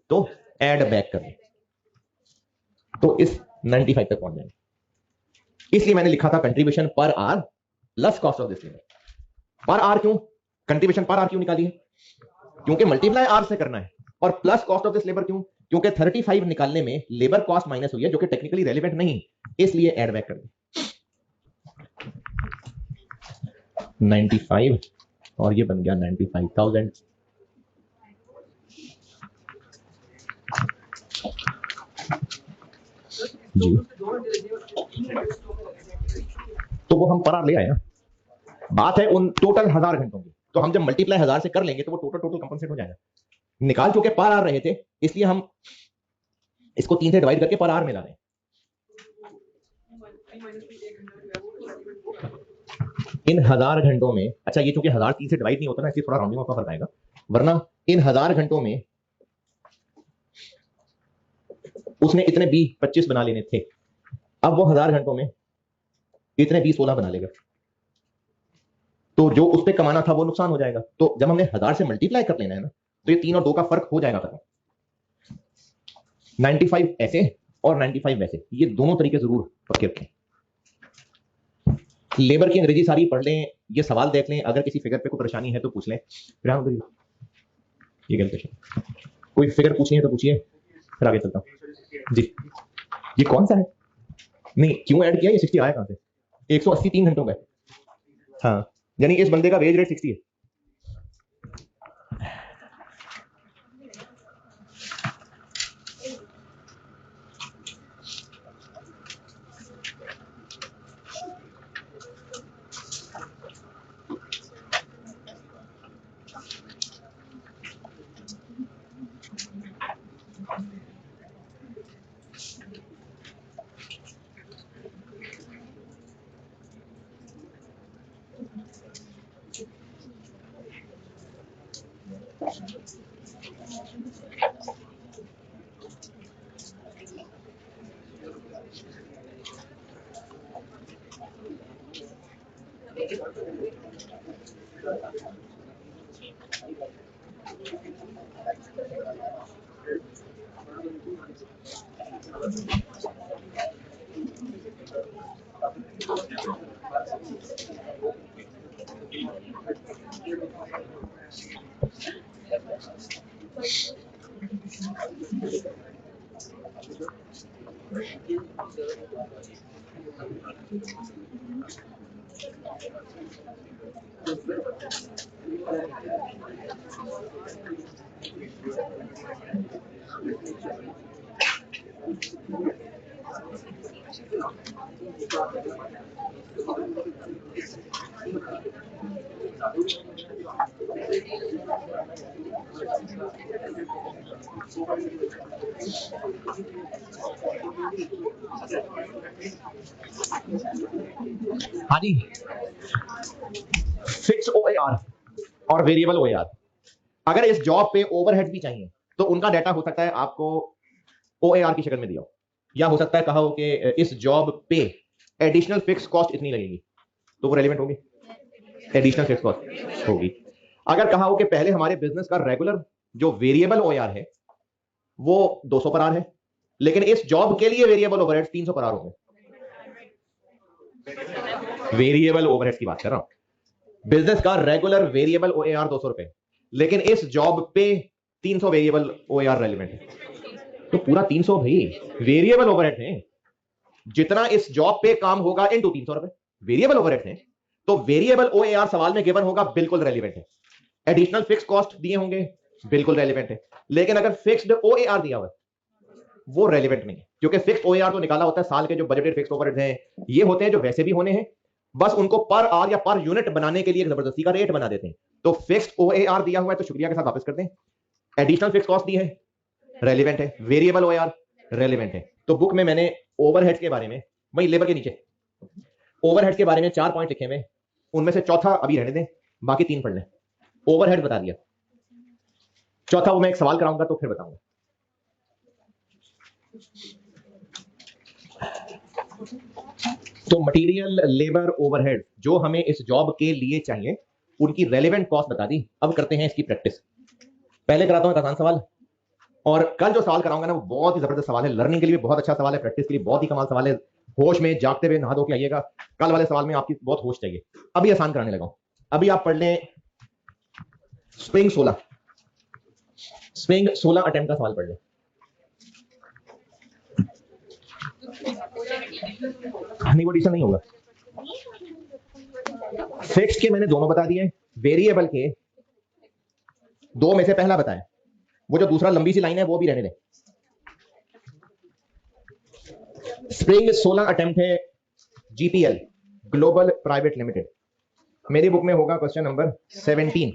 तो ऐड बैक कर दें, तो इस 95 तक पहुंच जाएंगे। इसलिए मैंने लिखा था कंट्रीब्यूशन पर R plus cost of this labour. पर आर क्यों, कंट्रीब्यूशन पर आर क्यों निकाली है? क्योंकि मल्टीप्लाई आर से करना है। और plus cost of this labour क्यों? क्योंकि 35 निकालने में लेबर कॉस्ट माइनस हुई है, जो कि टेक्निकली रेलिवेंट नहीं, इसलिए ऐड बैक कर दें 95, और ये बन गया 95,000। जी, तो वो हम पर आर ले आए ना। बात है उन टोटल 1000 घंटों की, तो हम जब मल्टीप्लाई 1000 से कर लेंगे तो वो टोटल कंपनसेट हो जाएगा। निकाल चुके पर आर रहे थे, इसलिए हम इसको 3 से डिवाइड करके पर आर में ला रहे हैं। इन 1000 घंटों में, अच्छा ये चूंकि 1000 3 से डिवाइड नहीं होता ना, इसलिए थोड़ा राउंडिंग ऑफ का फर्क आएगा, वरना इन 1000 घंटों में उसने इतने B25 बना लेने थे। अब वो 1000 घंटों में इतने B16 बना लेगा, तो जो उस पर कमाना था वो नुकसान हो जाएगा। तो जब हमने 1000 से मल्टीप्लाई कर लेना है ना, तो ये 3 और 2 का फर्क हो जाएगा खत्म। 95 ऐसे और 95 वैसे, ये दोनों तरीके जरूर पक्के रखें। लेबर की अंग्रेजी सारी पढ़ लें, ये सवाल देख लें, अगर किसी फिगर पे कोई परेशानी है तो पूछ लें। ये कैलकुलेशन कोई फिगर पूछनी है तो पूछिए, फिर आगे चलता हूं। जी, ये कौन सा है? नहीं, क्यों ऐड किया? ये 60 आया कहां से? 180 3 घंटों का। हाँ, यानी इस बंदे का वेज रेट 60 है। हाँ जी, फिक्स OAR और वेरिएबल OAR। अगर इस जॉब पे ओवरहेड भी चाहिए तो उनका डाटा हो सकता है आपको OAR की शक्ल में दिया हो, या हो सकता है कहा हो कि इस जॉब पे एडिशनल फिक्स कॉस्ट इतनी लगेगी, तो वो रेलिवेंट होगी, एडिशनल फिक्स कॉस्ट होगी। अगर कहा हो कि पहले हमारे बिजनेस का रेगुलर जो वेरिएबल OAR है वो 200 पर आर है, लेकिन इस जॉब के लिए वेरिएबल ओवरहेड्स 300 पर आर होंगे। वेरिएबल ओवरहेड्स की बात कर रहा हूं। बिजनेस का रेगुलर वेरिएबल OAR 200 रुपए, लेकिन इस जॉब पे 300 वेरिएबल OAR रेलिवेंट है, तो पूरा 300 भाई वेरिएबल ओवरहेड है। जितना इस जॉब पे काम होगा इनटू 300 रुपए वेरिएबल ओवरहेड है, तो वेरिएबल ओएआर सवाल में गिवन होगा, बिल्कुल रेलिवेंट है। एडिशनल फिक्स कॉस्ट दिए होंगे, बिल्कुल रेलिवेंट है। लेकिन अगर फिक्स्ड ओएआर दिया हुआ वो रेलिवेंट नहीं है, क्योंकि फिक्स्ड ओएआर तो निकाला होता है साल के जो बजटेड फिक्स्ड ओवरहेड्स हैं, ये होते हैं जो वैसे भी होने हैं, बस उनको पर आर या पर यूनिट बनाने के लिए जबरदस्ती का रेट बना देते हैं। तो फिक्स्ड ओएआर दिया हुआ है तो शुक्रिया के साथ वापस कर दें। एडिशनल फिक्स कॉस्ट दी है, रेलिवेंट है। वेरिएबल ओएआर रेलिवेंट है। तो बुक में मैंने ओवरहेड्स के बारे में, वही लेबर के नीचे ओवरहेड्स के बारे में 4 पॉइंट लिखे हुए, उनमें से चौथा अभी रहने दें, बाकी 3 पढ़ लें। ओवरहेड बता दिया, चौथा वो मैं एक सवाल कराऊंगा तो फिर बताऊंगा। तो मटेरियल, लेबर, ओवरहेड जो हमें इस जॉब के लिए चाहिए, उनकी रेलेवेंट कॉस्ट बता दी। अब करते हैं इसकी प्रैक्टिस। पहले कराता हूं एक आसान सवाल, और कल जो सवाल कराऊंगा ना वो बहुत ही जबरदस्त सवाल है, लर्निंग के लिए बहुत अच्छा सवाल है, प्रैक्टिस के लिए बहुत ही कमाल सवाल है। होश में जागते हुए नहा धो के आइएगा, कल वाले सवाल में आपकी बहुत होश चाहिए। अभी आसान कराने लगा हूं। अभी आप पढ़ लें स्प्रिंग 16, स्प्रिंग 16 अटेम्प्ट का सवाल पढ़ लें। नहीं वो एडिशन नहीं होगा। फिक्स्ड के मैंने दोनों बता दिए, वेरिएबल के दो में से पहला बताया, वो जो दूसरा लंबी सी लाइन है वो भी रहने दें। स्प्रिंग 16 अटेम्प्ट है जीपीएल, ग्लोबल प्राइवेट लिमिटेड। मेरी बुक में होगा question number 17,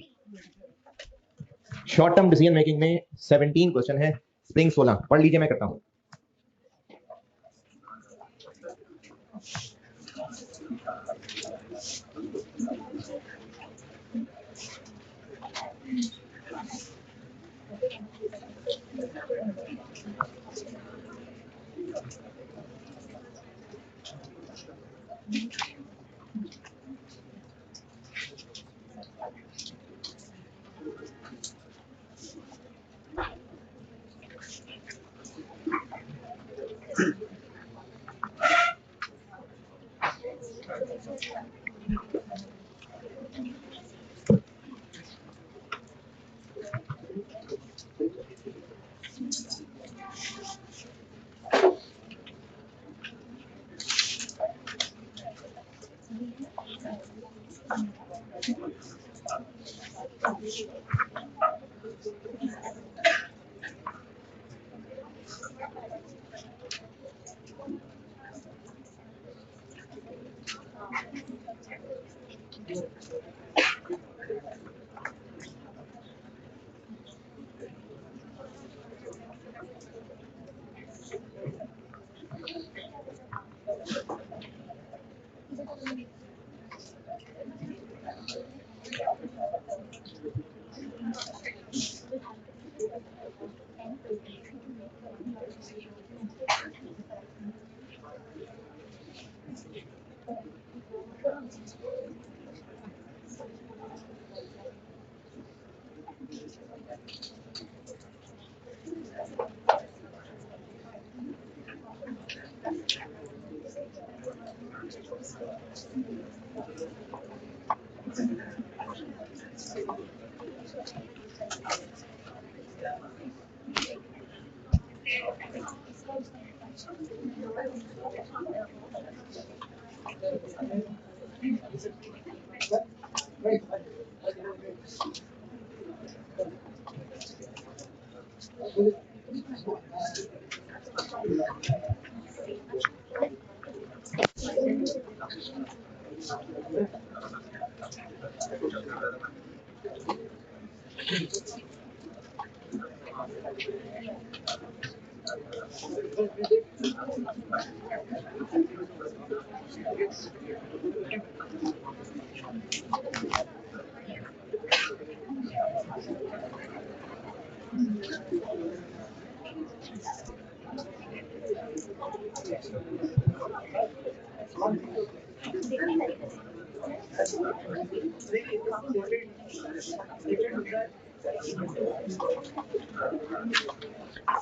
short term decision making में 17 क्वेश्चन है। स्प्रिंग 16 पढ़ लीजिए, मैं करता हूं।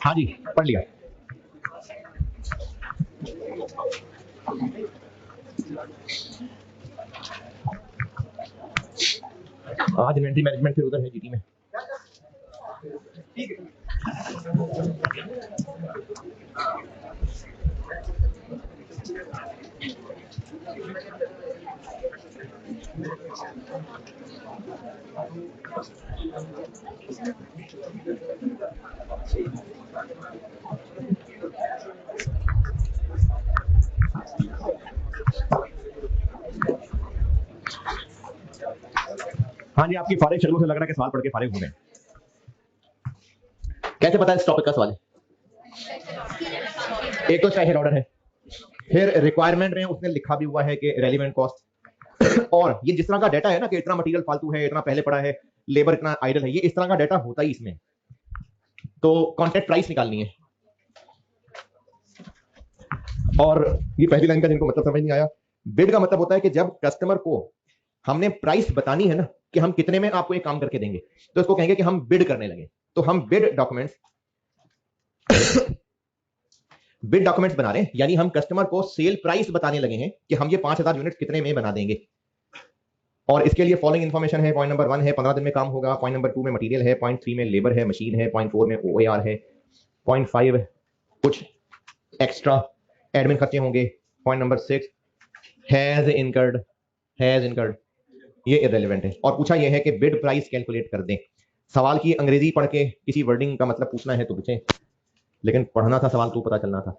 हाँ जी पढ़ लिया। आज इन्वेंट्री मैनेजमेंट फिर उधर है जीटी में। हाँ जी, आपकी फारिग शक्लों से लग रहा है कि सवाल पढ़ के फारिग हो गए। कैसे पता है इस टॉपिक का सवाल है? एक तो शेयर ऑर्डर है, फिर रिक्वायरमेंट में उसने लिखा भी हुआ है कि रेलिवेंट कॉस्ट, और ये जिस तरह का डाटा है ना कि इतना मटेरियल फालतू है, इतना पहले पड़ा है, लेबर इतना आइडल है, ये इस तरह का डाटा होता ही इसमें। तो कॉन्ट्रैक्ट प्राइस निकालनी है, और ये पहली लाइन का जिनको मतलब समझ नहीं आया, बिड का मतलब होता है कि जब कस्टमर को हमने प्राइस बतानी है ना कि हम कितने में आपको ये काम करके देंगे, तो इसको कहेंगे कि हम बिड करने लगे। तो हम बिड डॉक्यूमेंट्स बिड डॉक्यूमेंट्स बना रहे हैं, यानी हम कस्टमर को सेल प्राइस बताने लगे हैं कि हम ये 5000 यूनिट कितने में बना देंगे। और इसके लिए फॉलोइंग इन्फॉर्मेशन है। पॉइंट नंबर 1 है 15 दिन में काम होगा, पॉइंट नंबर 2 में मटेरियल है, पॉइंट 3 में लेबर है, मशीन है, पॉइंट 4 में OAR है, पॉइंट 5 कुछ एक्स्ट्रा एडमिन खर्चे होंगे, पॉइंट नंबर 6 हैज इनकर्ड, ये इररिलेवेंट है। और पूछा यह है कि बिड प्राइस कैलकुलेट कर दें। सवाल की अंग्रेजी पढ़ के किसी वर्डिंग का मतलब पूछना है तो पूछें, लेकिन पढ़ना था सवाल तो पता चलना था।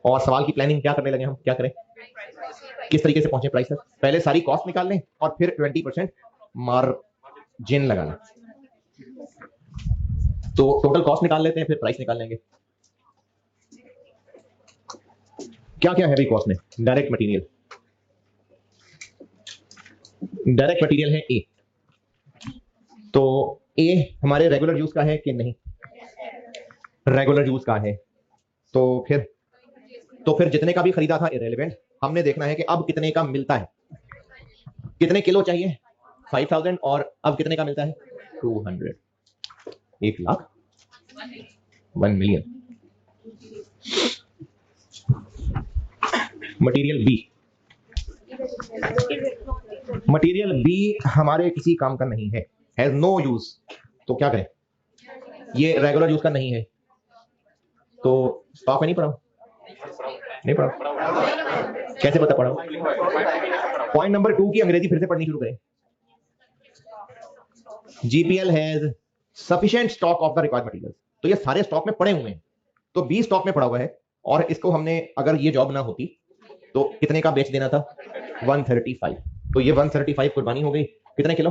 और सवाल की प्लानिंग क्या करने लगे हम, क्या करें, किस तरीके से पहुंचे प्राइस तक? पहले सारी कॉस्ट निकाल लें और फिर 20% मार्जिन लगा लें। तो टोटल कॉस्ट निकाल लेते हैं, फिर प्राइस निकाल लेंगे। क्या क्या है भाई कॉस्ट में? डायरेक्ट मटेरियल है ए, तो ए हमारे रेगुलर यूज का है कि नहीं? रेगुलर यूज का है, तो फिर जितने का भी खरीदा था इररिलेवेंट। हमने देखना है कि अब कितने का मिलता है, कितने किलो चाहिए 5000, और अब कितने का मिलता है 200, 1 लाख 1 मिलियन। मटेरियल बी हमारे किसी काम का नहीं है, हैज नो यूज। तो क्या करें, ये रेगुलर यूज का नहीं है, तो स्टॉक में नहीं पड़ा, कैसे पता पड़ा? पॉइंट नंबर 2 की अंग्रेजी फिर से पढ़नी शुरू करें। GPL has sufficient stock of the required material. तो ये सारे स्टॉक में पड़े हुए हैं, तो बी स्टॉक में पड़ा हुआ है, और इसको हमने अगर ये जॉब ना होती तो कितने का बेच देना था 135। तो ये 135 कुर्बानी हो गई, कितने किलो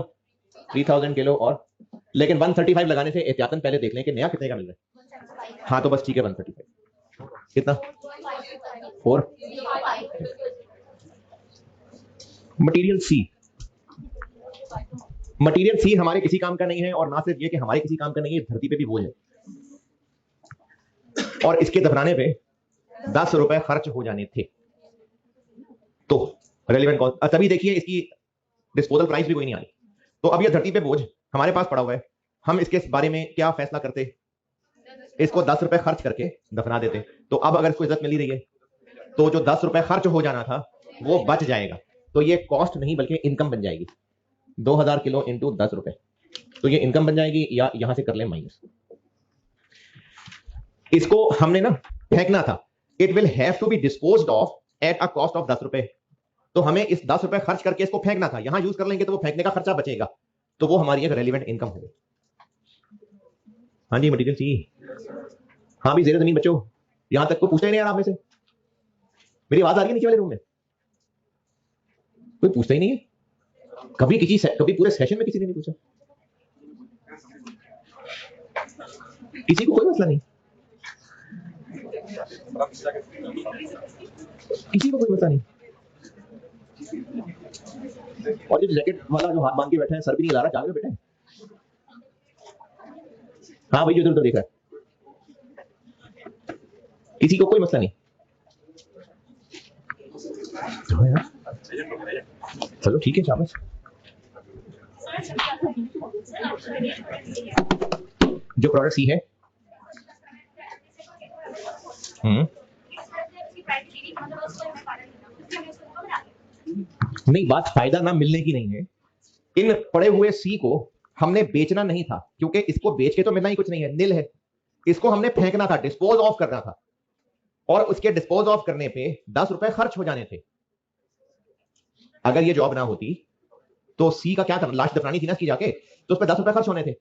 3000 किलो। और लेकिन 135 लगाने से एहतियातन पहले देख लें कि नया कितने का मिल रहा है। हाँ तो बस ठीक है, 135 कितना 4। मटेरियल सी हमारे किसी काम का नहीं है, और ना सिर्फ ये कि हमारे किसी काम का नहीं है, धरती पे भी बोझ है, और इसके दफनाने पे 10 रुपए खर्च हो जाने थे। तो रेलिवेंट कॉस्ट, तभी देखिए इसकी डिस्पोजल प्राइस भी कोई नहीं आई। तो अब ये धरती पे बोझ हमारे पास पड़ा हुआ है, हम इसके बारे में क्या फैसला करते? इसको 10 रुपए खर्च करके दफना देते। तो अब अगर इसको इज्जत मिल रही है, तो जो 10 रुपए खर्च हो जाना था वो बच जाएगा। तो ये कॉस्ट नहीं बल्कि इनकम बन जाएगी। 2000 किलो इंटू 10 रुपए, तो ये इनकम बन जाएगी, या यहां से कर ले माइनस। इसको हमने ना फेंकना था, it will have to be disposed of at a cost of 10 रुपए। तो हमें इस 10 रुपए खर्च करके इसको फेंकना था, यहां यूज कर लेंगे तो वो फेंकने का खर्चा बचेगा, तो वो हमारी एक रेलिवेंट इनकम होगी। हाँ जी मटेरियल चाहिए। हाँ भी, जेर जमीन बच्चों, यहां तक कोई पूछता ही नहीं यार आप में से। मेरी आवाज आ रही है नीचे वाले रूम में? कोई पूछता ही नहीं है, कभी पूरे सेशन में किसी ने नहीं पूछा, किसी को कोई मसला नहीं, किसी को कोई मसला नहीं। और जो जैकेट वाला जो हाथ बांध के बैठा है, सर भी नहीं ला रहा, जाग बैठे। हाँ भाई, जो इधर उधर देख रहा है, किसी को कोई मसला नहीं। चलो ठीक है, शाबाश। जो प्रोडक्ट सी है, नहीं, बात फायदा ना मिलने की नहीं है। इन पड़े हुए सी को हमने बेचना नहीं था, क्योंकि इसको बेच के तो मिलना ही कुछ नहीं है, नील है। इसको हमने फेंकना था, डिस्पोज ऑफ करना था। और उसके डिस्पोज ऑफ करने पे 10 रुपए खर्च हो जाने थे। अगर ये जॉब ना होती तो सी का क्या करना, लाश दफनानी थी ना इसकी जाके, तो उस पर 10 रुपए खर्च होने थे।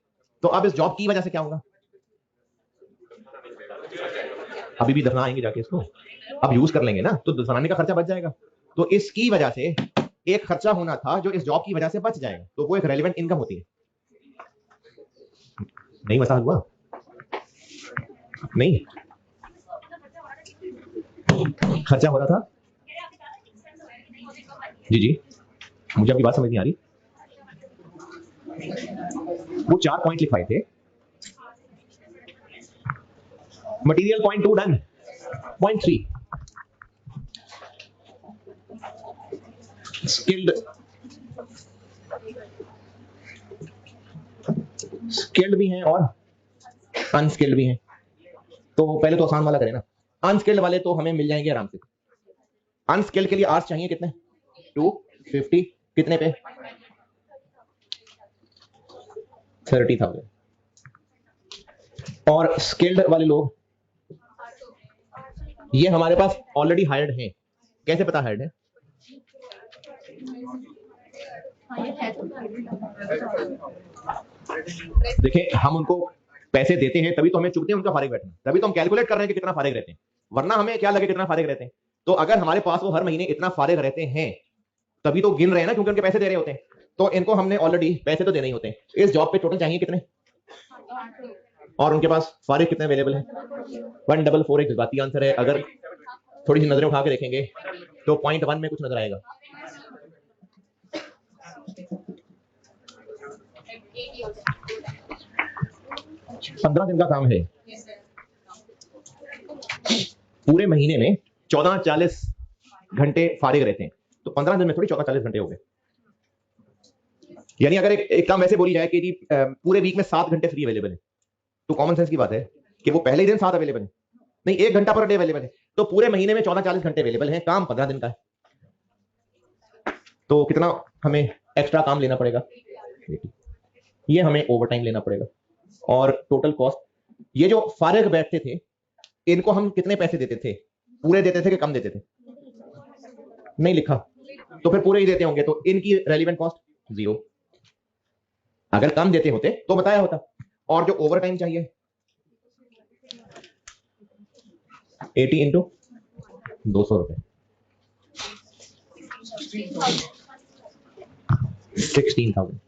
तो अब इस जॉब की वजह से क्या होगा, अभी भी दफनाएंगे जाके इसको, अब यूज कर लेंगे ना, तो दफनाने का खर्चा बच जाएगा। तो इसकी वजह से एक खर्चा होना था जो इस जॉब की वजह से बच जाएगा, तो वो एक रेलिवेंट इनकम होती है। नहीं मसाल हुआ नहीं, खर्चा हो रहा था। जी जी, मुझे आपकी बात समझ नहीं आ रही। वो 4 पॉइंट लिखवाए थे, material point 2 done, point 3 skilled, skilled भी हैं और अनस्किल्ड भी हैं। तो पहले तो आसान वाला करें ना, अनस्किल्ड वाले तो हमें मिल जाएंगे आराम से। अनस्किल्ड के लिए आवर्स चाहिए कितने, 250, कितने पे, 30,000। और स्किल्ड वाले लोग ये हमारे पास ऑलरेडी हायर्ड हैं। कैसे पता हायर्ड है, देखिए हम उनको पैसे देते हैं तभी तो हमें चुभते हैं उनका फारिग बैठना, तभी तो हम कैलकुलेट कर रहे हैं कि कितना फारिग रहते हैं, वरना हमें क्या लगे कितना फारिग रहते हैं। तो अगर हमारे पास वो हर महीने इतना फारिग रहते हैं तभी तो गिन रहे हैं ना, क्योंकि उनके पैसे दे रहे होते हैं, तो इनको हमने ऑलरेडी पैसे तो देने ही होते हैं। इस जॉब पे टोटल चाहिए कितने, और उनके पास फारिग कितने अवेलेबल है, 144 एक जज्बाती आंसर है। अगर थोड़ी सी नजरें उठा के देखेंगे तो पॉइंट 1 में कुछ नजर आएगा। 15 दिन का काम है, पूरे महीने में 14-40 घंटे फारिग रहते हैं, तो 15 दिन में थोड़ी 14-40 घंटे हो गए। यानी अगर एक काम वैसे बोली जाए कि जी पूरे वीक में 7 घंटे फ्री अवेलेबल है, तो कॉमन सेंस की बात है कि वो पहले ही दिन 7 अवेलेबल है, नहीं 1 घंटा पर डे अवेलेबल है, तो पूरे महीने में 14-40 घंटे अवेलेबल है, काम 15 दिन का है। तो कितना हमें एक्स्ट्रा काम लेना पड़ेगा, ये हमें ओवर टाइम लेना पड़ेगा। और टोटल कॉस्ट, ये जो फारिग बैठते थे इनको हम कितने पैसे देते थे, पूरे देते थे कि कम देते थे, नहीं लिखा, तो फिर पूरे ही देते होंगे, तो इनकी रेलिवेंट कॉस्ट 0। अगर कम देते होते तो बताया होता। और जो ओवर टाइम चाहिए 80 इंटू 200 रुपए, 16,000।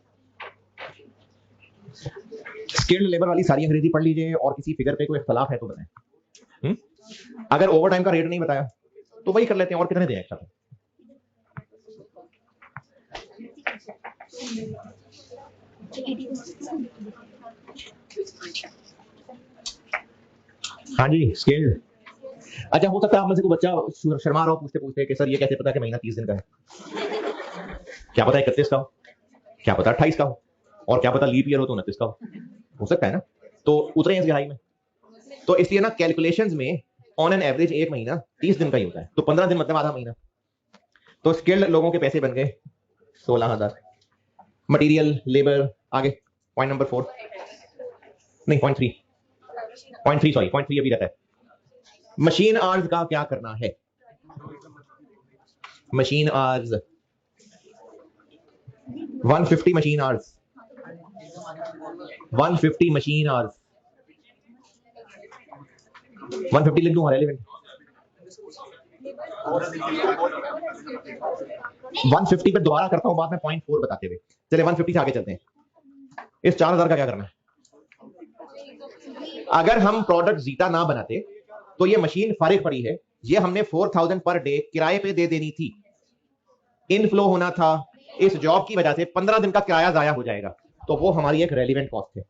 स्किल्ड लेबर वाली सारी अंग्रेजी पढ़ लीजिए, और किसी फिगर पे कोई इख्तलाफ है तो बताएं। अगर ओवर टाइम का रेट नहीं बताया तो वही कर लेते हैं, और कितने दें एक्स्ट्रा। हाँ जी स्किल्ड। अच्छा हो सकता है आप में से कोई बच्चा शर्मा रहा हो पूछते पूछते कि सर ये कैसे पता कि महीना 30 दिन का है, क्या पता 31 का हो, क्या पता 28 का हो, और क्या पता लीप ईयर हो तो 29 का हो सकता है ना। तो उतरे इस गहराई में, तो इसलिए ना कैलकुलेशंस में ऑन एन एवरेज एक महीना 30 दिन का ही होता है, तो 15 दिन मतलब आधा महीना। तो स्किल्ड लोगों के पैसे बन गए 16,000। मटेरियल लेबर आगे, पॉइंट नंबर 4 नहीं पॉइंट 3 सॉरी पॉइंट 3 अभी रहता है। मशीन आवर्स का क्या करना है, machine hours 150 machine hours, 150 machine hours, 150 लिख दूं रेलेवेंट, 150 पे दोबारा करता हूं बाद में पॉइंट 4 बताते हुए। चलिए 150 से आगे चलते हैं। इस 4,000 का क्या करना है, अगर हम प्रोडक्ट जीटा ना बनाते तो ये मशीन फारिग पड़ी है, ये हमने 4,000 पर डे किराए पे दे देनी थी, इनफ्लो होना था, इस जॉब की वजह से 15 दिन का किराया जाया हो जाएगा, तो वो हमारी एक रेलिवेंट कॉस्ट है।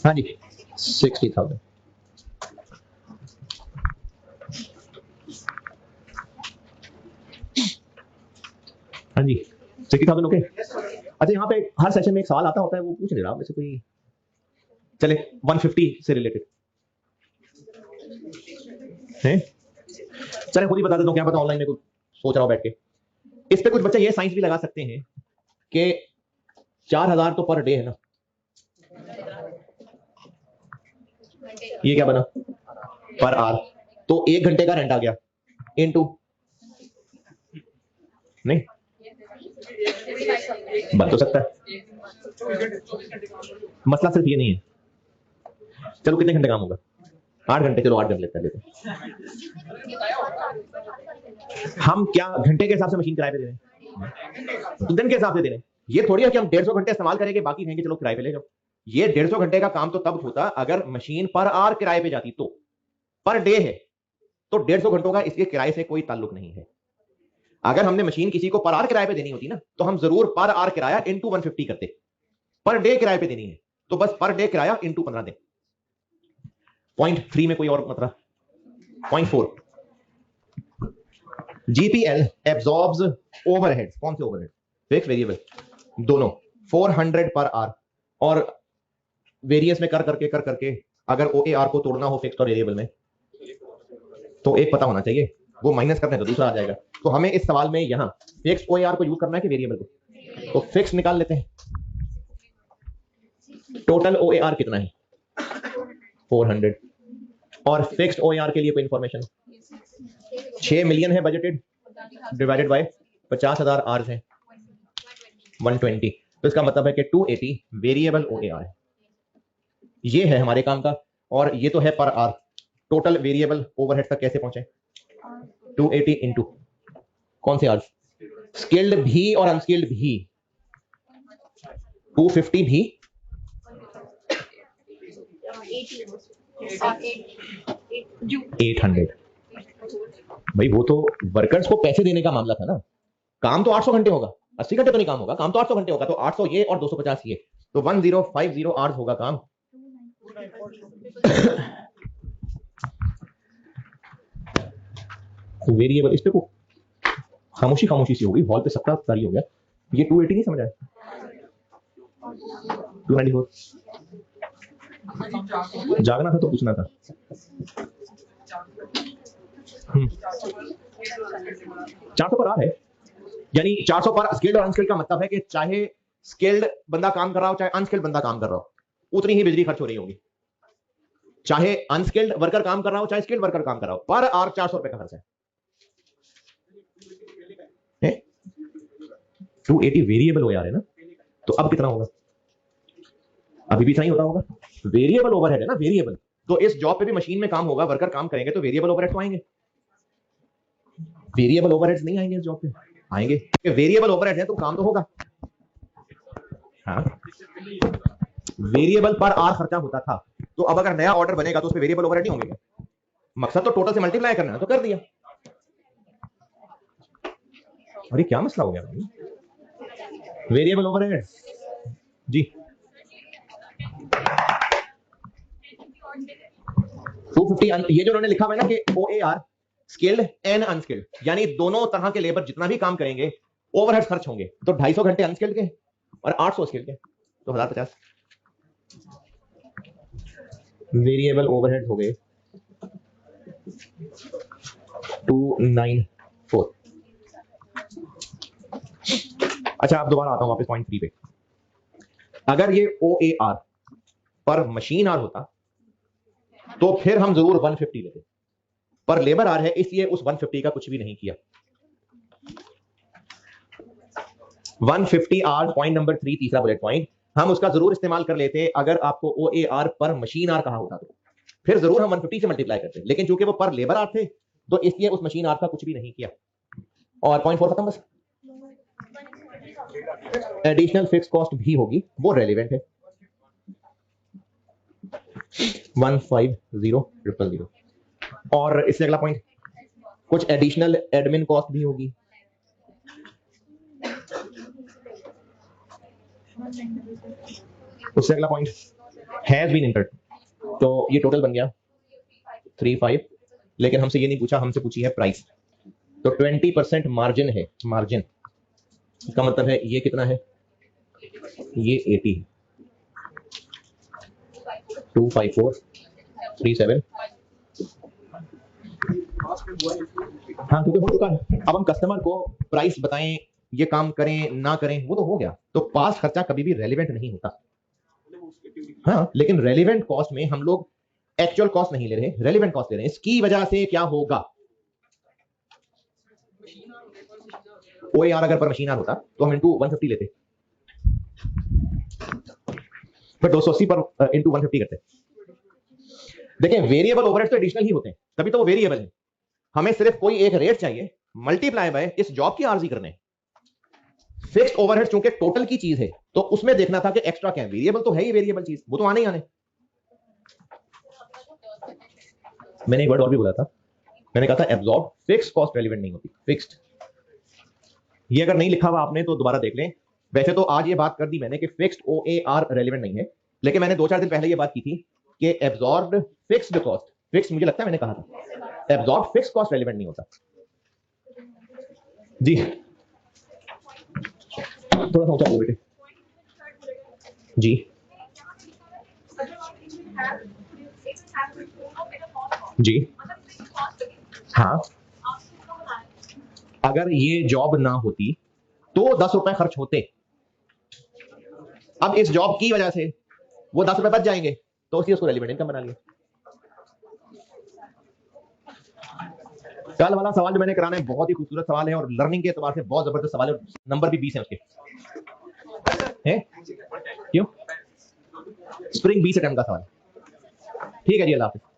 हाँ जी 60,000। हाँ जी 60,000 ओके। अच्छा यहाँ पे हर सेशन में एक सवाल आता होता है, वो पूछ ले रहा वैसे कोई, चले 150 से रिलेटेड है, चले खुद ही बता देता हूँ, क्या पता ऑनलाइन में कुछ सोच रहा हूँ बैठ के। इस पे कुछ बच्चे ये साइंस भी लगा सकते हैं कि 4,000 तो पर डे है ना, ये क्या बना, पर आर, तो 1 घंटे का रेंट आ गया इनटू, नहीं बन तो सकता है, मसला सिर्फ ये नहीं है। चलो कितने घंटे काम होगा, 8 घंटे, चलो 8 घंटे लेते हैं। हम क्या घंटे के हिसाब से मशीन किराए पे दे रहे हैं, तो दिन के हिसाब से दे रहे हैं। ये थोड़ी है कि हम 150 घंटे इस्तेमाल करेंगे, बाकी कहेंगे चलो किराए पे ले जाओ। ये 150 घंटे का काम तो तब होता अगर मशीन पर आवर किराए पे जाती, तो पर डे है तो 150 घंटों का इसके किराए से कोई ताल्लुक नहीं है। अगर हमने मशीन किसी को पर आवर किराए पे देनी होती ना, तो हम जरूर पर आवर किराया इनटू 150 करते। पर डे किराए पे देनी है तो बस पर डे किराया इनटू 15 दे। पॉइंट 3 में कोई और मतलब, पॉइंट 4, जीपीएल एब्जॉर्ब्स ओवरहेड्स। कौन से ओवरहेड, फिक्स वेरिएबल दोनों, 400 पर आवर, और वेरियस में कर करके अगर ओएआर को तोड़ना हो फिक्स और वेरिएबल में, तो एक पता होना चाहिए, वो माइनस करने तो दूसरा आ जाएगा। तो हमें इस सवाल में यहां फिक्स ओएआर को यूज करना है कि वेरिएबल को, तो फिक्स निकाल लेते हैं। टोटल ओएआर कितना है 400, और फिक्स्ड ओएआर के लिए कोई इंफॉर्मेशन, 6 मिलियन है बजटेड, डिवाइडेड बाय 50,000 आवर्स है 120, तो इसका मतलब है कि 280 वेरिएबल ओएआर है। ये है हमारे काम का, और ये तो है per hour. Total variable overhead तक कैसे पहुंचे, 280 इंटू कौन से आवर्स, स्किल्ड भी और अनस्किल्ड भी, 250 भी 800। भाई वो तो वर्कर्स को पैसे देने का मामला था ना, काम तो 800 घंटे होगा, 80 घंटे तो नहीं काम होगा, काम तो 800 घंटे होगा, तो 800 ये और 250 ये, तो 1050 आवर्स होगा काम। वेरिएबल इस पे को खामोशी सी होगी, हॉल पे सबका सारी हो गया। ये 280 नहीं समझ आया, 294 जागना था तो पूछना था। 400 पर आवर है, यानी 400 पर स्किल्ड और अनस्किल्ड का मतलब है कि चाहे स्किल्ड बंदा काम कर रहा हो चाहे अनस्किल्ड बंदा काम कर रहा हो, उतनी ही बिजली खर्च हो रही होगी। चाहे अनस्किल्ड वर्कर काम कर रहा हो चाहे स्किल्ड वर्कर काम कर रहा हो, पर आवर 400 रुपए का खर्च है। 280 वेरिएबल हो यार है ना, तो अब कितना होगा, अभी भी सही होता होगा, वेरिएबल ओवरहेड है ना, वेरिएबल। तो इस जॉब पे भी मशीन में काम होगा, वर्कर काम करेंगे तो वेरिएबल ओवरहेड तो आएंगे, वेरिएबल ओवरहेड्स नहीं आएंगे इस जॉब पे, आएंगे वेरिएबल ओवरहेड है तो काम तो होगा। हाँ, वेरिएबल पर आवर खर्चा होता था, तो अब अगर नया ऑर्डर बनेगा तो उस पे वेरिएबल ओवरहेड नहीं होंगे क्या, मकसद तो टोटल से मल्टीप्लाई करना है, तो कर दिया। अरे क्या मसला हो गया भाई, वेरिएबल ओवरहेड जी 250, ये जो उन्होंने लिखा हुआ है ना कि ओएआर स्किल्ड एंड अनस्किल्ड, यानी दोनों तरह के लेबर जितना भी काम करेंगे ओवरहेड खर्च होंगे, तो 250 घंटे अनस्किल्ड के और 800 स्किल्ड के, तो 1050 वेरिएबल ओवरहेड हो गए 294। अच्छा अब दोबारा आता हूं वापस पॉइंट 3 पे। अगर ये ओएआर पर मशीन आर होता तो फिर हम जरूर 150 लेते, पर लेबर आर है इसलिए उस 150 का कुछ भी नहीं किया। 150 आर, पॉइंट नंबर 3, तीसरा बुलेट पॉइंट, हम उसका जरूर इस्तेमाल कर लेते अगर आपको ओएआर पर मशीन आर कहा होता, तो फिर जरूर हम 150 से मल्टीप्लाई करते, लेकिन चूंकि वो पर लेबर आर थे तो इसलिए उस मशीन आर का कुछ भी नहीं किया। और पॉइंट 4 खत्म बस। एडिशनल फिक्स कॉस्ट भी होगी, वो रेलिवेंट है, 150000। और इससे अगला पॉइंट, कुछ एडिशनल एडमिन कॉस्ट भी होगी, उससे अगला पॉइंट हैज बीन इंकर्ड, तो ये टोटल बन गया 35, लेकिन हमसे ये नहीं पूछा, हमसे पूछी है प्राइस, तो 20% मार्जिन है, मार्जिन इसका मतलब है ये कितना है, ये 80, 25437, हाँ क्योंकि हो चुका है। अब हम कस्टमर को प्राइस बताएं, ये काम करें ना करें, वो तो हो गया, तो पास खर्चा कभी भी रेलिवेंट नहीं होता। हाँ लेकिन रेलिवेंट कॉस्ट में हम लोग एक्चुअल कॉस्ट नहीं ले रहे, रेलिवेंट कॉस्ट ले रहे हैं। इसकी वजह से क्या होगा? OAR अगर पर मशीन आर होता तो हम इंटू 150 लेते, फिर 280 पर इंटू 150 करते। देखें, वेरिएबल ओवरहेड तो एडिशनल ही होते हैं, तभी तो वो वेरिएबल है। हमें सिर्फ कोई एक रेट चाहिए, मल्टीप्लाई बाय इस जॉब की आर्जी करने। फिक्स्ड ओवरहेड चूंकि टोटल की चीज है, तो उसमें देखना था कि एक्स्ट्रा क्या है। वेरिएबल तो है ही वेरिएबल चीज, वो तो आने ही आने। मैंने एक वर्ड और भी बोला था, मैंने कहा था एब्जॉर्ब फिक्स्ड कॉस्ट रेलिवेंट नहीं होती, फिक्स्ड। ये अगर नहीं लिखा हुआ आपने तो दोबारा देख लें। वैसे तो आज ये बात कर दी मैंने कि फिक्स्ड OAR रेलिवेंट नहीं है, लेकिन मैंने 2-4 दिन पहले ये बात की थी कि एब्जॉर्ब्ड फिक्स्ड कॉस्ट, फिक्स्ड मुझे लगता है मैंने कहा था, एब्जॉर्ब फिक्स्ड कॉस्ट रेलिवेंट नहीं होता। जी थोड़ा सा ऊंचा बोलो बेटे। जी जी हाँ, अगर ये जॉब ना होती तो 10 रुपए खर्च होते। अब इस जॉब की वजह से वो 10 रुपए बच जाएंगे, तो उसको रेलिवेंट इनकम बना लिया। कल वाला सवाल जो मैंने कराना है बहुत ही खूबसूरत सवाल है और लर्निंग के एतबार से बहुत जबरदस्त सवाल है, नंबर भी 20 है उसके। हैं क्यों? स्प्रिंग 20 अटेम्प्ट का सवाल। ठीक है जी, अल्लाह हाफिज़।